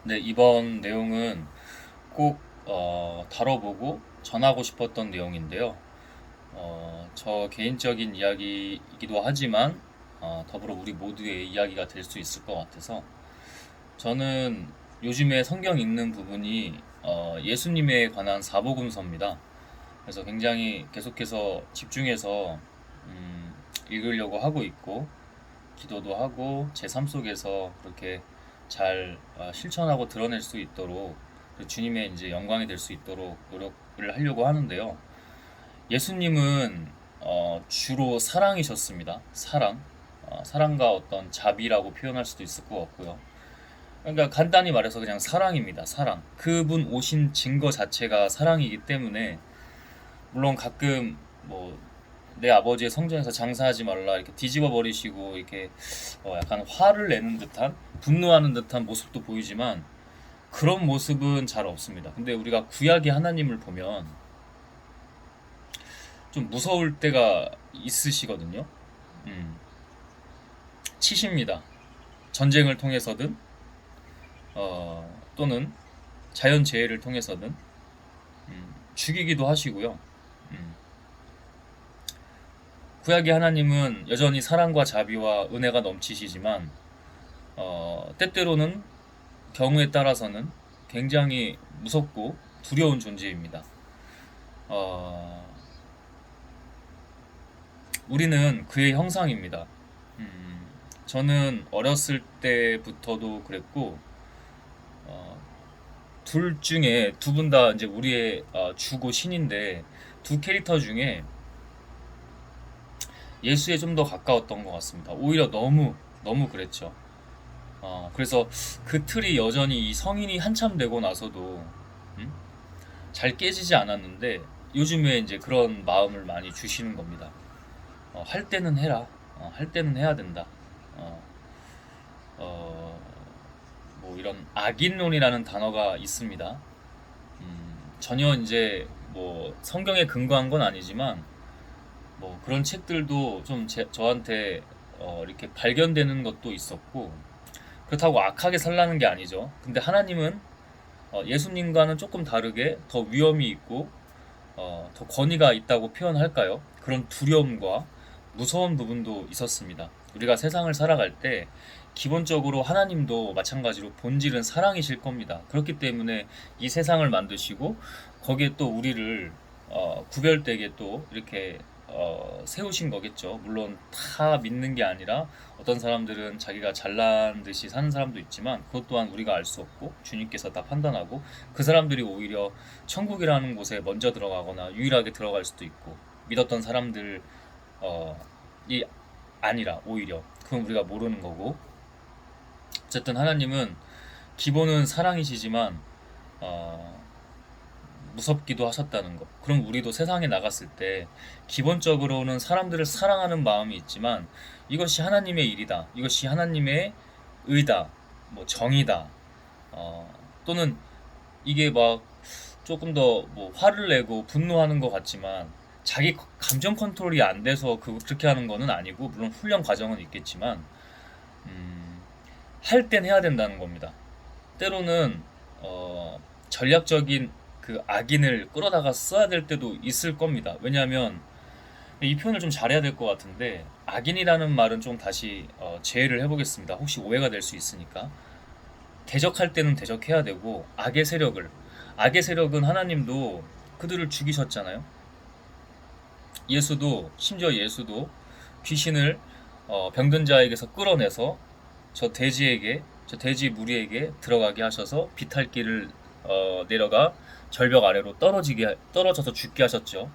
네, 이번 내용은 꼭 다뤄보고 전하고 싶었던 내용인데요. 저 개인적인 이야기이기도 하지만 더불어 우리 모두의 이야기가 될 수 있을 것 같아서 저는 요즘에 성경 읽는 부분이 예수님에 관한 사복음서입니다. 그래서 굉장히 계속해서 집중해서 읽으려고 하고 있고 기도도 하고 제 삶 속에서 그렇게 잘 실천하고 드러낼 수 있도록 주님의 이제 영광이 될 수 있도록 노력을 하려고 하는데요. 예수님은 주로 사랑이셨습니다. 사랑과 어떤 자비라고 표현할 수도 있을 것 같고요. 그러니까 간단히 말해서 그냥 사랑입니다. 사랑. 그분 오신 증거 자체가 사랑이기 때문에 물론 가끔 뭐 내 아버지의 성전에서 장사하지 말라 이렇게 뒤집어 버리시고 이렇게 약간 화를 내는 듯한 분노하는 듯한 모습도 보이지만 그런 모습은 잘 없습니다. 근데 우리가 구약의 하나님을 보면 좀 무서울 때가 있으시거든요. 음, 치십니다. 전쟁을 통해서든 또는 자연재해를 통해서든 죽이기도 하시고요. 음, 구약의 하나님은 여전히 사랑과 자비와 은혜가 넘치시지만 때때로는 경우에 따라서는 굉장히 무섭고 두려운 존재입니다. 어, 우리는 그의 형상입니다. 저는 어렸을 때부터도 그랬고 둘 중에 두 분 다 이제 우리의 주고 신인데 두 캐릭터 중에 예수에 좀 더 가까웠던 것 같습니다. 오히려 너무 너무 그랬죠. 그래서 그 틀이 여전히 이 성인이 한참 되고 나서도 음? 잘 깨지지 않았는데 요즘에 이제 그런 마음을 많이 주시는 겁니다. 할 때는 해라. 할 때는 해야 된다. 어, 어, 뭐 이런 악인론이라는 단어가 있습니다. 전혀 이제 뭐 성경에 근거한 건 아니지만 뭐 그런 책들도 좀 저한테 이렇게 발견되는 것도 있었고 그렇다고 악하게 살라는 게 아니죠. 근데 하나님은 예수님과는 조금 다르게 더 위험이 있고 더 권위가 있다고 표현할까요? 그런 두려움과 무서운 부분도 있었습니다. 우리가 세상을 살아갈 때 기본적으로 하나님도 마찬가지로 본질은 사랑이실 겁니다. 그렇기 때문에 이 세상을 만드시고 거기에 또 우리를 구별되게 또 이렇게 세우신 거겠죠. 물론 다 믿는 게 아니라 어떤 사람들은 자기가 잘난 듯이 사는 사람도 있지만 그것 또한 우리가 알 수 없고 주님께서 다 판단하고 그 사람들이 오히려 천국이라는 곳에 먼저 들어가거나 유일하게 들어갈 수도 있고 믿었던 사람들이 아니라 오히려 그건 우리가 모르는 거고 어쨌든 하나님은 기본은 사랑이시지만 어, 무섭기도 하셨다는 것. 그럼 우리도 세상에 나갔을 때 기본적으로는 사람들을 사랑하는 마음이 있지만 이것이 하나님의 일이다. 이것이 하나님의 의다. 뭐 정의다. 또는 이게 막 조금 더 뭐 화를 내고 분노하는 것 같지만 자기 감정 컨트롤이 안 돼서 그렇게 하는 거는 아니고 물론 훈련 과정은 있겠지만 할 땐 해야 된다는 겁니다. 때로는 전략적인 그 악인을 끌어다가 써야 될 때도 있을 겁니다. 왜냐하면 이 표현을 좀 잘해야 될 것 같은데 악인이라는 말은 좀 다시 제외를 해보겠습니다. 혹시 오해가 될 수 있으니까 대적할 때는 대적해야 되고 악의 세력은 하나님도 그들을 죽이셨잖아요. 심지어 예수도 귀신을 병든 자에게서 끌어내서 저 돼지 무리에게 들어가게 하셔서 비탈길을 내려가 절벽 아래로 떨어져서 죽게 하셨죠.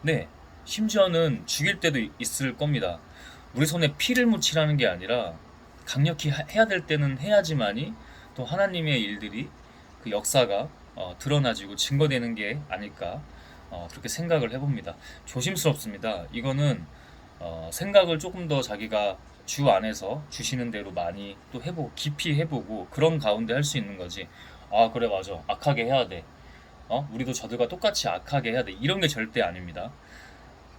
네, 심지어는 죽일 때도 있을 겁니다. 우리 손에 피를 묻히라는 게 아니라 강력히 해야 될 때는 해야지만이 또 하나님의 일들이 그 역사가 드러나지고 증거되는 게 아닐까 그렇게 생각을 해봅니다. 조심스럽습니다. 이거는 생각을 조금 더 자기가 주 안에서 주시는 대로 많이 또 해보고 깊이 해보고 그런 가운데 할 수 있는 거지. 아 그래 맞아 악하게 해야 돼. 우리도 저들과 똑같이 악하게 해야 돼. 이런 게 절대 아닙니다.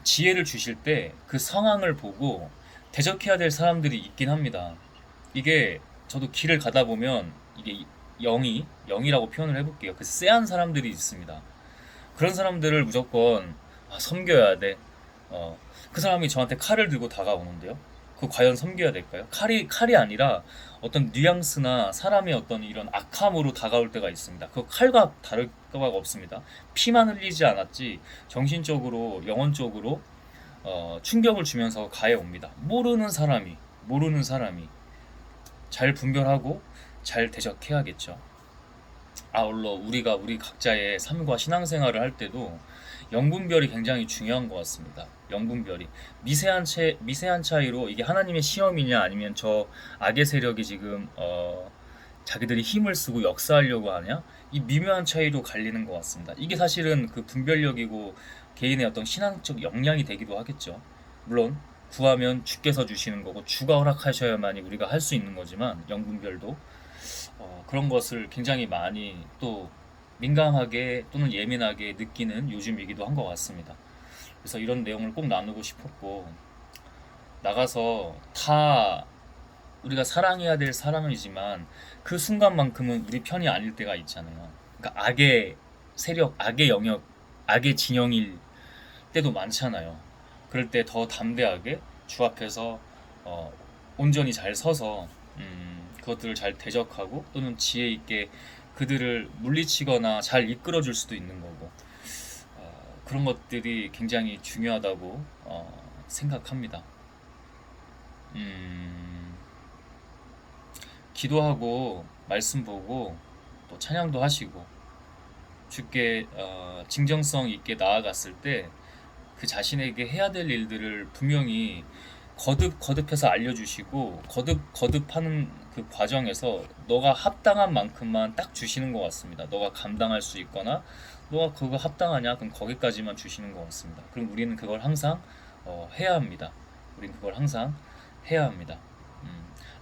지혜를 주실 때 그 상황을 보고 대적해야 될 사람들이 있긴 합니다. 이게 저도 길을 가다 보면 이게 영이라고 표현을 해볼게요. 그 쎄한 사람들이 있습니다. 그런 사람들을 무조건 섬겨야 돼. 그 사람이 저한테 칼을 들고 다가오는데요. 그 과연 섬겨야 될까요? 칼이 아니라 어떤 뉘앙스나 사람의 어떤 이런 악함으로 다가올 때가 있습니다. 그 칼과 다를 바가 없습니다. 피만 흘리지 않았지 정신적으로 영혼적으로 충격을 주면서 가해옵니다. 모르는 사람이 잘 분별하고 잘 대적해야겠죠. 아울러 우리가 우리 각자의 삶과 신앙생활을 할 때도 영분별이 굉장히 중요한 것 같습니다. 영분별이 미세한 차이로 이게 하나님의 시험이냐 아니면 저 악의 세력이 지금 자기들이 힘을 쓰고 역사하려고 하냐, 이 미묘한 차이로 갈리는 것 같습니다. 이게 사실은 그 분별력이고 개인의 어떤 신앙적 역량이 되기도 하겠죠. 물론 구하면 주께서 주시는 거고 주가 허락하셔야만이 우리가 할 수 있는 거지만 영분별도 그런 것을 굉장히 많이 또 민감하게 또는 예민하게 느끼는 요즘이기도 한 것 같습니다. 그래서 이런 내용을 꼭 나누고 싶었고, 나가서 다 우리가 사랑해야 될 사람이지만 그 순간만큼은 우리 편이 아닐 때가 있잖아요. 그러니까 악의 세력, 악의 영역, 악의 진영일 때도 많잖아요. 그럴 때 더 담대하게 주 앞에서 어, 온전히 잘 서서 그것들을 잘 대적하고 또는 지혜 있게 그들을 물리치거나 잘 이끌어 줄 수도 있는 거고, 그런 것들이 굉장히 중요하다고 생각합니다. 음, 기도하고 말씀 보고 또 찬양도 하시고 주께 진정성 있게 나아갔을 때 그 자신에게 해야 될 일들을 분명히 거듭해서 알려주시고 거듭하는 그 과정에서 너가 합당한 만큼만 딱 주시는 것 같습니다. 너가 감당할 수 있거나 너가 그거 합당하냐 그럼 거기까지만 주시는 것 같습니다. 그럼 우리는 그걸 항상 해야 합니다. 우리는 그걸 항상 해야 합니다.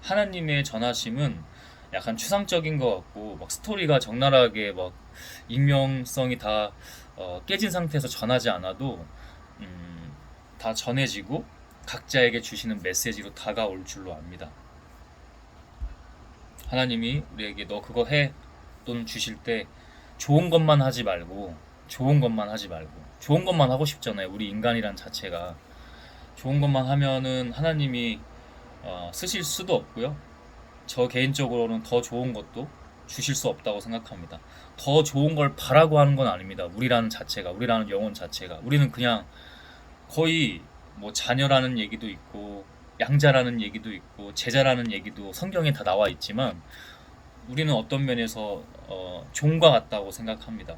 하나님의 전하심은 약간 추상적인 것 같고 막 스토리가 적나라하게 막 익명성이 다 깨진 상태에서 전하지 않아도 다 전해지고 각자에게 주시는 메시지로 다가올 줄로 압니다. 하나님이 우리에게 너 그거 해 또는 주실 때 좋은 것만 하지 말고 좋은 것만 하고 싶잖아요. 우리 인간이란 자체가 좋은 것만 하면은 하나님이 쓰실 수도 없고요. 저 개인적으로는 더 좋은 것도 주실 수 없다고 생각합니다. 더 좋은 걸 바라고 하는 건 아닙니다. 우리라는 영혼 자체가 우리는 그냥 거의 뭐 자녀라는 얘기도 있고 양자라는 얘기도 있고 제자라는 얘기도 성경에 다 나와 있지만 우리는 어떤 면에서 종과 같다고 생각합니다.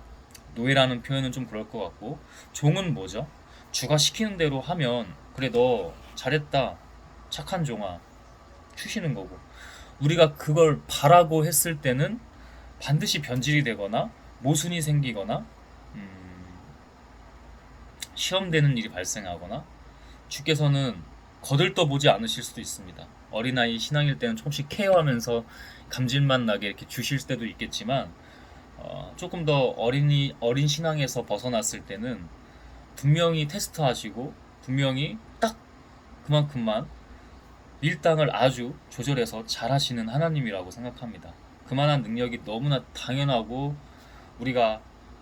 노예라는 표현은 좀 그럴 것 같고 종은 뭐죠? 주가 시키는 대로 하면 그래 너 잘했다 착한 종아 주시는 거고, 우리가 그걸 바라고 했을 때는 반드시 변질이 되거나 모순이 생기거나 시험되는 일이 발생하거나 주께서는 거들떠보지 않으실 수도 있습니다. 어린아이 신앙일 때는 조금씩 케어하면서 감질만 나게 이렇게 주실 때도 있겠지만 조금 더 어린 신앙에서 벗어났을 때는 분명히 테스트하시고 분명히 딱 그만큼만 밀당을 아주 조절해서 잘하시는 하나님이라고 생각합니다. 그만한 능력이 너무나 당연하고 우리가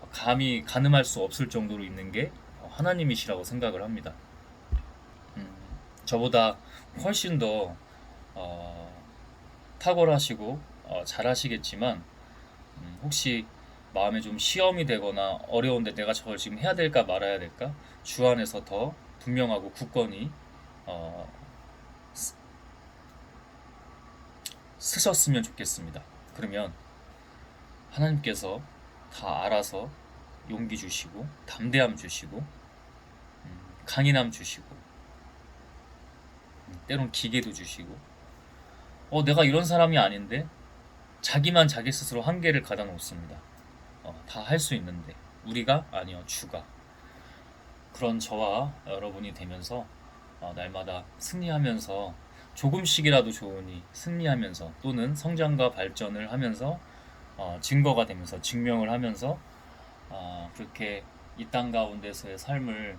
감히 가늠할 수 없을 정도로 있는 게 하나님이시라고 생각을 합니다. 저보다 훨씬 더 탁월하시고 잘하시겠지만 혹시 마음에 좀 시험이 되거나 어려운데 내가 저걸 지금 해야 될까 말아야 될까 주 안에서 더 분명하고 굳건히 어, 쓰셨으면 좋겠습니다. 그러면 하나님께서 다 알아서 용기 주시고 담대함 주시고 강인함 주시고 때론 기계도 주시고 내가 이런 사람이 아닌데 자기만 자기 스스로 한계를 가다 놓습니다. 다 할 수 있는데 우리가 아니요 주가. 그런 저와 여러분이 되면서 날마다 승리하면서 조금씩이라도 좋으니 승리하면서 또는 성장과 발전을 하면서 증거가 되면서 증명을 하면서 그렇게 이 땅 가운데서의 삶을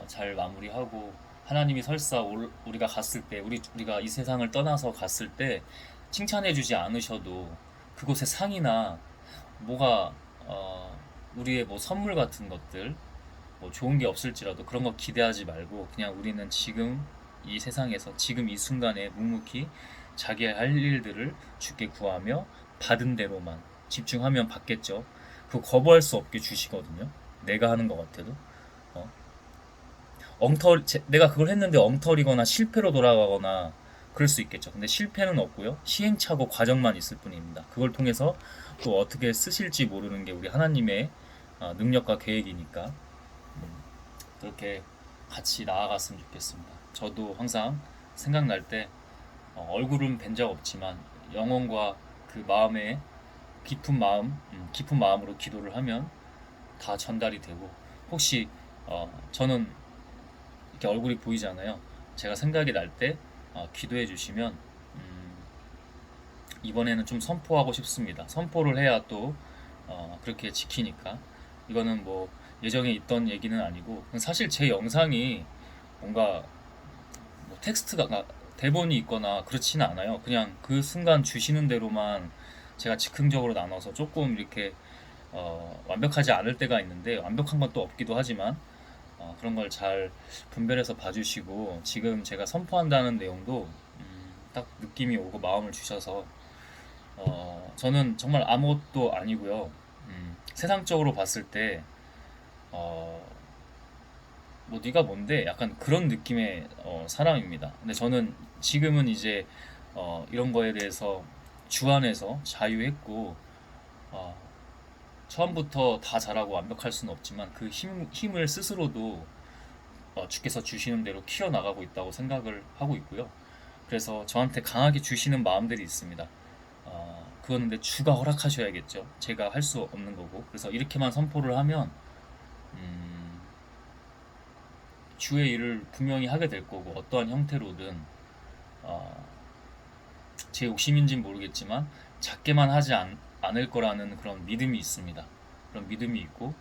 잘 마무리하고 하나님이 설사 우리가 갔을 때 우리가 이 세상을 떠나서 갔을 때 칭찬해주지 않으셔도 그곳의 상이나 뭐가 우리의 뭐 선물 같은 것들 뭐 좋은 게 없을지라도 그런 거 기대하지 말고 그냥 우리는 지금 이 세상에서 지금 이 순간에 묵묵히 자기 할 일들을 주께 구하며 받은 대로만 집중하면 받겠죠. 그거 거부할 수 없게 주시거든요. 내가 하는 것 같아도. 어. 내가 그걸 했는데 엉터리거나 실패로 돌아가거나 그럴 수 있겠죠. 근데 실패는 없고요. 시행착오 과정만 있을 뿐입니다. 그걸 통해서 또 어떻게 쓰실지 모르는 게 우리 하나님의 능력과 계획이니까 그렇게 같이 나아갔으면 좋겠습니다. 저도 항상 생각날 때 얼굴은 뵌 적 없지만 영혼과 그 마음에 깊은 마음으로 기도를 하면 다 전달이 되고 혹시 저는 이렇게 얼굴이 보이잖아요. 제가 생각이 날 때 기도해 주시면 이번에는 좀 선포하고 싶습니다. 선포를 해야 또 그렇게 지키니까 이거는 뭐 예정에 있던 얘기는 아니고 사실 제 영상이 뭔가 뭐 텍스트가 대본이 있거나 그렇지는 않아요. 그냥 그 순간 주시는 대로만 제가 즉흥적으로 나눠서 조금 이렇게 완벽하지 않을 때가 있는데 완벽한 건 또 없기도 하지만 그런 걸 잘 분별해서 봐주시고 지금 제가 선포한다는 내용도 딱 느낌이 오고 마음을 주셔서 저는 정말 아무것도 아니고요. 세상적으로 봤을 때 어, 뭐 네가 뭔데? 약간 그런 느낌의 사람입니다. 근데 저는 지금은 이제 이런 거에 대해서 주안에서 자유했고 어, 처음부터 다 잘하고 완벽할 수는 없지만 그 힘을 스스로도 주께서 주시는 대로 키워나가고 있다고 생각을 하고 있고요. 그래서 저한테 강하게 주시는 마음들이 있습니다. 그건 근데 주가 허락하셔야겠죠. 제가 할 수 없는 거고. 그래서 이렇게만 선포를 하면 음, 주의 일을 분명히 하게 될 거고 어떠한 형태로든 어, 제 욕심인지는 모르겠지만 작게만 하지 않을 거라는 그런 믿음이 있습니다. 그런 믿음이 있고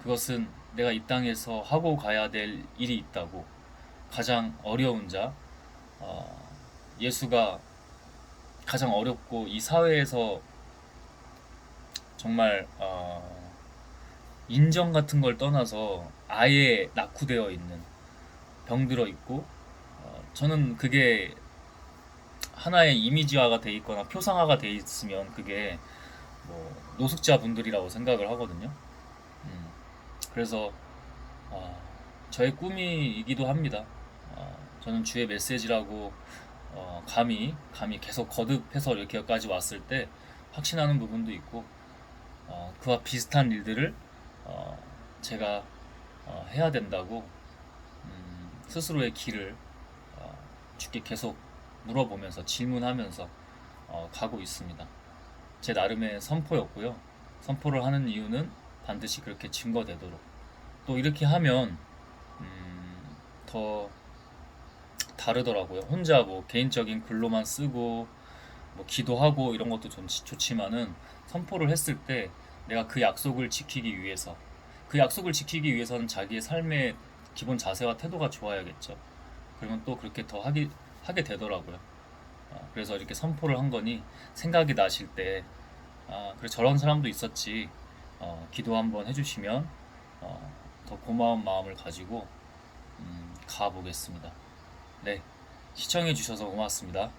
그것은 내가 이 땅에서 하고 가야 될 일이 있다고 가장 어려운 자 예수가 가장 어렵고 이 사회에서 정말 인정 같은 걸 떠나서 아예 낙후되어 있는 병들어 있고 저는 그게 하나의 이미지화가 돼 있거나 표상화가 돼 있으면 그게 뭐 노숙자 분들이라고 생각을 하거든요. 음, 그래서 어, 저의 꿈이기도 합니다. 저는 주의 메시지라고 감히 계속 거듭해서 이렇게 여기까지 왔을 때 확신하는 부분도 있고 그와 비슷한 일들을 어, 제가 해야 된다고 스스로의 길을 주께 계속 물어보면서 질문하면서 가고 있습니다. 제 나름의 선포였고요. 선포를 하는 이유는 반드시 그렇게 증거되도록 또 이렇게 하면 더 다르더라고요. 혼자 뭐 개인적인 글로만 쓰고 뭐 기도하고 이런 것도 좋지만은 선포를 했을 때 내가 그 약속을 지키기 위해서 그 약속을 지키기 위해서는 자기의 삶의 기본 자세와 태도가 좋아야겠죠. 그러면 또 그렇게 더 하게 되더라고요. 그래서 이렇게 선포를 한 거니 생각이 나실 때 그래 저런 사람도 있었지. 기도 한번 해주시면 더 고마운 마음을 가지고 가보겠습니다. 네, 시청해 주셔서 고맙습니다.